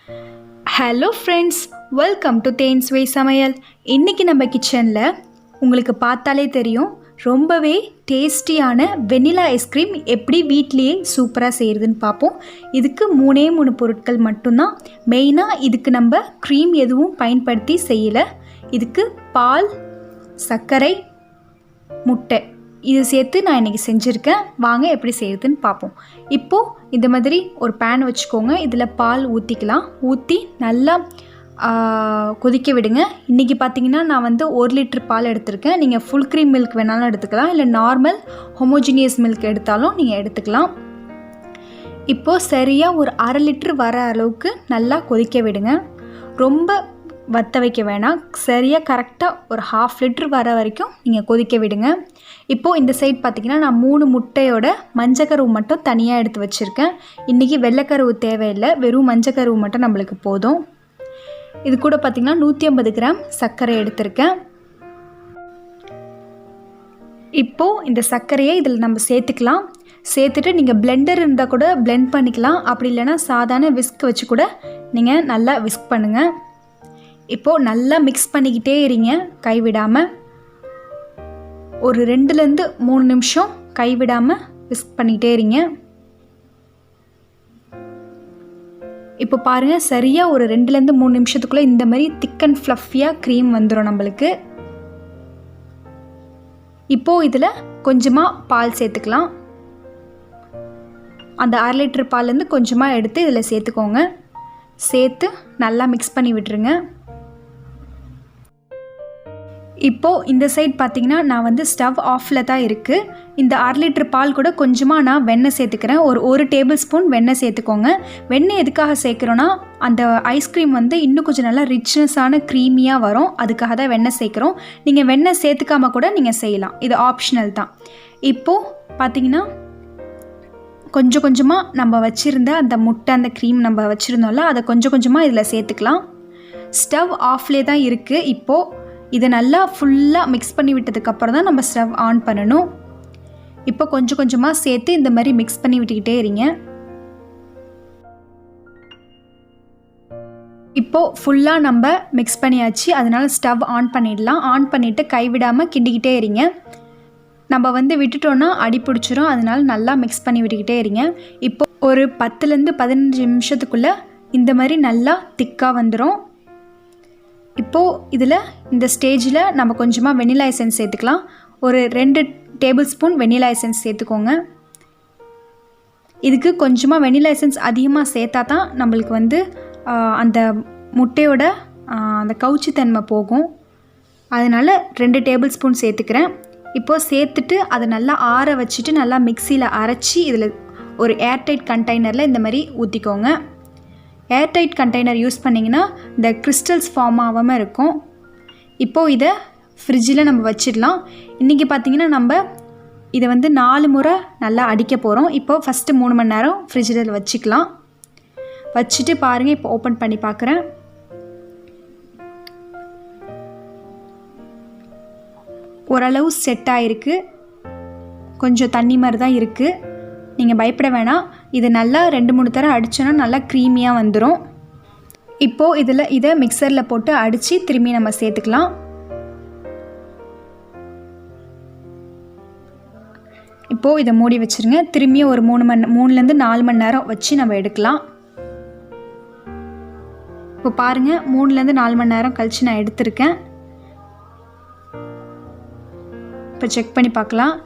Hello friends, welcome to தேன்ஸ் வே சமையல். இன்றைக்கி நம்ம கிச்சனில் உங்களுக்கு பார்த்தாலே தெரியும் ரொம்பவே டேஸ்டியான வெனிலா ஐஸ்கிரீம் எப்படி வீட்லேயே சூப்பராக செய்கிறதுன்னு பார்ப்போம். இதுக்கு 3 பொருட்கள் மட்டும்தான். மெயினாக இதுக்கு நம்ம க்ரீம் எதுவும் பயன்படுத்தி செய்யலை. இதுக்கு பால், சர்க்கரை, முட்டை இது சேர்த்து நான் இன்றைக்கி செஞ்சுருக்கேன். வாங்க எப்படி செய்கிறதுன்னு பார்ப்போம். இப்போது இந்த மாதிரி ஒரு பேன் வச்சுக்கோங்க. இதில் பால் ஊற்றிக்கலாம். ஊற்றி நல்லா கொதிக்க விடுங்க. இன்றைக்கி பார்த்திங்கன்னா நான் 1 லிட்டர் பால் எடுத்திருக்கேன். நீங்கள் ஃபுல் க்ரீம் மில்க் வேணாலும் எடுத்துக்கலாம், இல்லை நார்மல் ஹோமோஜினியஸ் மில்க் எடுத்தாலும் நீங்கள் எடுத்துக்கலாம். இப்போது சரியாக ஒரு 1/2 லிட்டர் வர அளவுக்கு நல்லா கொதிக்க விடுங்க. ரொம்ப வற்ற வைக்க வேணாம். சரியாக கரெக்டாக ஒரு 1/2 லிட்டர் வர வரைக்கும் நீங்கள் கொதிக்க விடுங்க. இப்போது இந்த சைட் பார்த்திங்கன்னா நான் 3 முட்டையோட மஞ்சக்கருவு மட்டும் தனியாக எடுத்து வச்சுருக்கேன். இன்றைக்கி வெள்ளைக்கருவு தேவையில்லை, வெறும் மஞ்சக்கருவு மட்டும் நம்மளுக்கு போதும். இது கூட பார்த்திங்கன்னா 150 கிராம் சர்க்கரை எடுத்திருக்கேன். இப்போது இந்த சர்க்கரையை இதில் நம்ம சேர்த்துக்கலாம். சேர்த்துட்டு நீங்கள் பிளெண்டர் இருந்தால் கூட பிளெண்ட் பண்ணிக்கலாம். அப்படி இல்லைனா சாதாரண விஸ்க் வச்சு கூட நீங்கள் நல்லா விஸ்க் பண்ணுங்கள். இப்போது நல்லா மிக்ஸ் பண்ணிக்கிட்டே இருங்க, கைவிடாமல். ஒரு 2-3 நிமிஷம் கைவிடாமல் விஸ்க் பண்ணிக்கிட்டே இருங்க. இப்போ பாருங்கள், சரியாக ஒரு 2-3 நிமிஷத்துக்குள்ளே இந்த மாதிரி திக் அண்ட் ஃப்ளஃபியாக க்ரீம் வந்துடும் நம்மளுக்கு. இப்போது இதில் கொஞ்சமாக பால் சேர்த்துக்கலாம். அந்த 1/2 லிட்டர் பால்லேருந்து கொஞ்சமாக எடுத்து இதில் சேர்த்துக்கோங்க. சேர்த்து நல்லா மிக்ஸ் பண்ணி விட்டுருங்க. இப்போது இந்த சைட் பார்த்திங்கன்னா நான் ஸ்டவ் ஆஃபில் தான் இருக்குது. இந்த 1/2 லிட்டர் பால் கூட கொஞ்சமாக நான் வெண்ணெய் சேர்த்துக்கிறேன். ஒரு டேபிள் ஸ்பூன் வெண்ணெய் சேர்த்துக்கோங்க. வெண்ணெய் எதுக்காக சேர்க்குறோன்னா அந்த ஐஸ்கிரீம் இன்னும் கொஞ்சம் நல்லா ரிச்னஸான க்ரீமியாக வரும். அதுக்காக தான் வெண்ணெய் சேர்க்குறோம். நீங்கள் வெண்ணெய் சேர்த்துக்காமல் கூட நீங்கள் செய்யலாம், இது ஆப்ஷனல் தான். இப்போது பார்த்திங்கன்னா கொஞ்சம் கொஞ்சமாக நம்ம வச்சுருந்த அந்த முட்டை, அந்த க்ரீம் நம்ம வச்சுருந்தோம்ல, அதை கொஞ்சம் கொஞ்சமாக இதில் சேர்த்துக்கலாம். ஸ்டவ் ஆஃப்லே தான் இருக்குது. இப்போது இதை நல்லா ஃபுல்லாக மிக்ஸ் பண்ணி விட்டதுக்கப்புறம் தான் நம்ம ஸ்டவ் ஆன் பண்ணணும். இப்போ கொஞ்சம் கொஞ்சமாக சேர்த்து இந்த மாதிரி மிக்ஸ் பண்ணி விட்டுக்கிட்டே இருங்க. இப்போது ஃபுல்லாக நம்ம மிக்ஸ் பண்ணியாச்சு. அதனால் ஸ்டவ் ஆன் பண்ணிடலாம். ஆன் பண்ணிவிட்டு கைவிடாமல் கிண்டிக்கிட்டே இருங்க. நம்ம விட்டுட்டோன்னா அடி பிடிச்சிரும். அதனால் நல்லா மிக்ஸ் பண்ணி விட்டுக்கிட்டே இருங்க. இப்போ ஒரு 10லேருந்து 15 நிமிஷத்துக்குள்ளே இந்த மாதிரி நல்லா திக்காக வந்துடும். இப்போது இதில் இந்த ஸ்டேஜில் நம்ம கொஞ்சமாக வெனிலா எசன்ஸ் சேர்த்துக்கலாம். ஒரு 2 டேபிள் ஸ்பூன் வெனிலா எசன்ஸ் சேர்த்துக்கோங்க. இதுக்கு கொஞ்சமாக வெனிலா எசன்ஸ் அதிகமாக சேர்த்தா தான் நம்மளுக்கு அந்த முட்டையோட அந்த கவுச்சித்தன்மை போகும். அதனால் 2 டேபிள் ஸ்பூன் சேர்த்துக்கிறேன். இப்போது சேர்த்துட்டு அதை நல்லா ஆற வச்சுட்டு நல்லா மிக்சியில் அரைச்சி இதில் ஒரு ஏர்டைட் கண்டெய்னரில் இந்த மாதிரி ஊற்றிக்கோங்க. ஏர்டைட் கண்டெய்னர் யூஸ் பண்ணிங்கன்னா இந்த கிறிஸ்டல்ஸ் ஃபார்ம் ஆகாமல் இருக்கும். இப்போது இதை ஃப்ரிட்ஜில் நம்ம வச்சிடலாம். இன்றைக்கி பார்த்திங்கன்னா நம்ம இதை 4 முறை நல்லா அடிக்க போகிறோம். இப்போது ஃபஸ்ட்டு 3 மணி நேரம் ஃப்ரிட்ஜில் வச்சுக்கலாம். வச்சுட்டு பாருங்கள், இப்போ ஓப்பன் பண்ணி பார்க்குறேன். ஓரளவு செட் ஆகிருக்கு. கொஞ்சம் தண்ணி மாதிரி தான் இருக்குது. நீங்கள் பயப்பட வேணாம். இது நல்லா 2-3 தடவை அடித்தோன்னா நல்லா க்ரீமியாக வந்துடும். இப்போது இதை மிக்சரில் போட்டு அடித்து திரும்பி நம்ம சேர்த்துக்கலாம். இப்போது இதை மூடி வச்சுருங்க. திரும்பியும் ஒரு 3லேருந்து 4 மணி நேரம் வச்சு நம்ம எடுக்கலாம். இப்போ பாருங்கள், 3லேருந்து 4 மணி நேரம் கழித்து நான் எடுத்திருக்கேன். இப்போ செக் பண்ணி பார்க்கலாம்.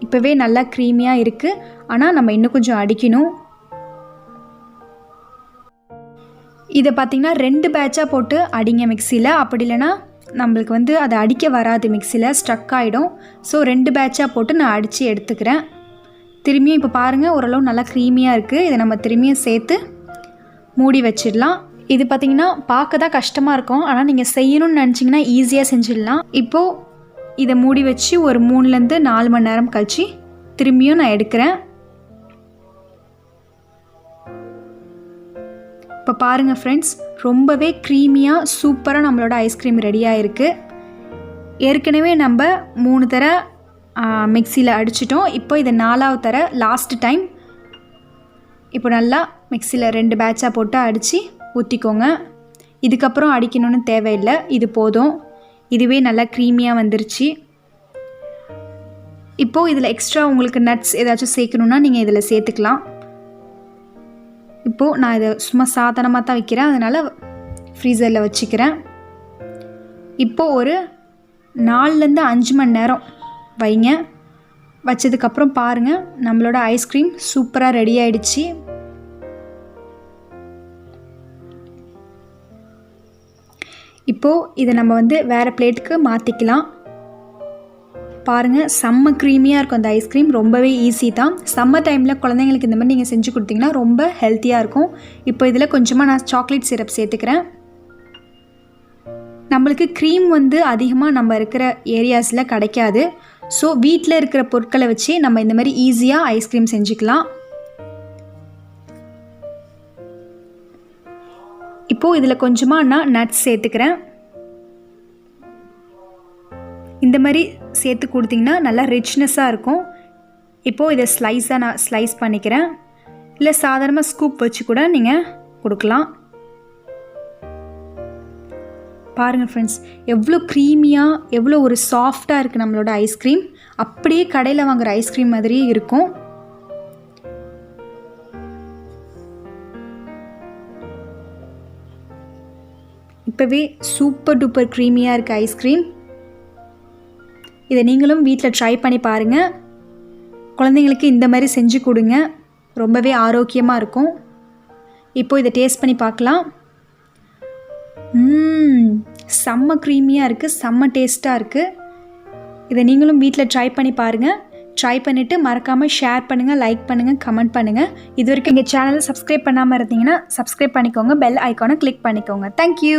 இப்போவே நல்லா க்ரீமியாக இருக்குது. ஆனால் நம்ம இன்னும் கொஞ்சம் அடிக்கணும். இதை பார்த்திங்கன்னா 2 பேட்சாக போட்டு அடிங்க மிக்சியில். அப்படி இல்லைனா நம்மளுக்கு அதை அடிக்க வராது, மிக்சியில் ஸ்ட்ரக் ஆகிடும். ஸோ 2 பேட்சாக போட்டு நான் அடித்து எடுத்துக்கிறேன். திரும்பியும் இப்போ பாருங்கள், ஓரளவு நல்லா க்ரீமியாக இருக்குது. இதை நம்ம திரும்பியும் சேர்த்து மூடி வச்சிடலாம். இது பார்த்திங்கன்னா பார்க்க தான் கஷ்டமாக இருக்கும், ஆனால் நீங்கள் செய்யணும்னு நினச்சிங்கன்னா ஈஸியாக செஞ்சிடலாம். இப்போது இதை மூடி வச்சு ஒரு 3லேருந்து 4 மணி நேரம் கழிச்சு திரும்பியும் நான் எடுக்கிறேன். இப்போ பாருங்கள் ஃப்ரெண்ட்ஸ், ரொம்பவே க்ரீமியாக சூப்பராக நம்மளோட ஐஸ்கிரீம் ரெடியாக இருக்குது. ஏற்கனவே நம்ம 3 தடவை மிக்சியில் அடிச்சிட்டோம். இப்போ இது 4வது தடவை லாஸ்ட் டைம் இப்போ நல்லா மிக்சியில் 2 பேட்சாக போட்டு அடித்து ஊற்றிக்கோங்க. இதுக்கப்புறம் அடிக்கணும்னு தேவையில்லை, இது போதும். இதுவே நல்லா க்ரீமியாக வந்துருச்சு. இப்போது இதில் எக்ஸ்ட்ரா உங்களுக்கு நட்ஸ் ஏதாச்சும் சேர்க்கணுன்னா நீங்கள் இதில் சேர்த்துக்கலாம். இப்போது நான் இதை சும்மா சாதாரணமாக தான் வைக்கிறேன், அதனால் ஃப்ரீசரில் வச்சுக்கிறேன். இப்போது ஒரு 4லேருந்து 5 மணி நேரம் வைங்க. வச்சதுக்கப்புறம் பாருங்கள், நம்மளோட ஐஸ்கிரீம் சூப்பராக ரெடி ஆகிடுச்சு. இப்போது இதை நம்ம வேறு பிளேட்டுக்கு மாற்றிக்கலாம். பாருங்கள், செம்ம க்ரீமியாக இருக்கும் அந்த ஐஸ்கிரீம். ரொம்பவே ஈஸி தான். சம்மர் டைமில் குழந்தைங்களுக்கு இந்த மாதிரி நீங்கள் செஞ்சு கொடுத்தீங்கன்னா ரொம்ப ஹெல்த்தியாக இருக்கும். இப்போ இதில் கொஞ்சமாக நான் சாக்லேட் சிரப் சேர்த்துக்கிறேன். நம்மளுக்கு க்ரீம் அதிகமாக நம்ம இருக்கிற ஏரியாஸில் கிடைக்காது. ஸோ வீட்டில் இருக்கிற பொருட்களை வச்சு நம்ம இந்த மாதிரி ஈஸியாக ஐஸ்கிரீம் செஞ்சுக்கலாம். இப்போது இதில் கொஞ்சமாக நான் நட்ஸ் சேர்த்துக்கிறேன். இந்த மாதிரி சேர்த்து கொடுத்திங்கன்னா நல்லா ரிச்னஸ்ஸாக இருக்கும். இப்போது இதை ஸ்லைஸாக நான் ஸ்லைஸ் பண்ணிக்கிறேன். இல்லை சாதாரணமாக ஸ்கூப் வச்சு கூட நீங்கள் கொடுக்கலாம். பாருங்கள் ஃப்ரெண்ட்ஸ், எவ்வளோ க்ரீமியாக எவ்வளோ ஒரு சாஃப்டாக இருக்குது நம்மளோட ஐஸ்கிரீம். அப்படியே கடையில் வாங்குகிற ஐஸ்கிரீம் மாதிரியே இருக்கும். இப்போவே சூப்பர் டூப்பர் க்ரீமியாக இருக்குது ஐஸ்கிரீம். இதை நீங்களும் வீட்டில் ட்ரை பண்ணி பாருங்கள். குழந்தைங்களுக்கு இந்த மாதிரி செஞ்சு கொடுங்க, ரொம்பவே ஆரோக்கியமாக இருக்கும். இப்போது இதை டேஸ்ட் பண்ணி பார்க்கலாம். செம்ம க்ரீமியாக இருக்குது, செம்ம டேஸ்ட்டாக இருக்குது. இதை நீங்களும் வீட்டில் ட்ரை பண்ணி பாருங்கள். ட்ரை பண்ணிவிட்டு மறக்காமல் ஷேர் பண்ணுங்கள், லைக் பண்ணுங்கள், கமெண்ட் பண்ணுங்கள். இது வரைக்கும் எங்கள் சேனலை சப்ஸ்கிரைப் பண்ணாமல் இருந்தீங்கன்னா சப்ஸ்கிரைப் பண்ணிக்கோங்க, பெல் ஐக்கானை கிளிக் பண்ணிக்கோங்க. தேங்க்யூ.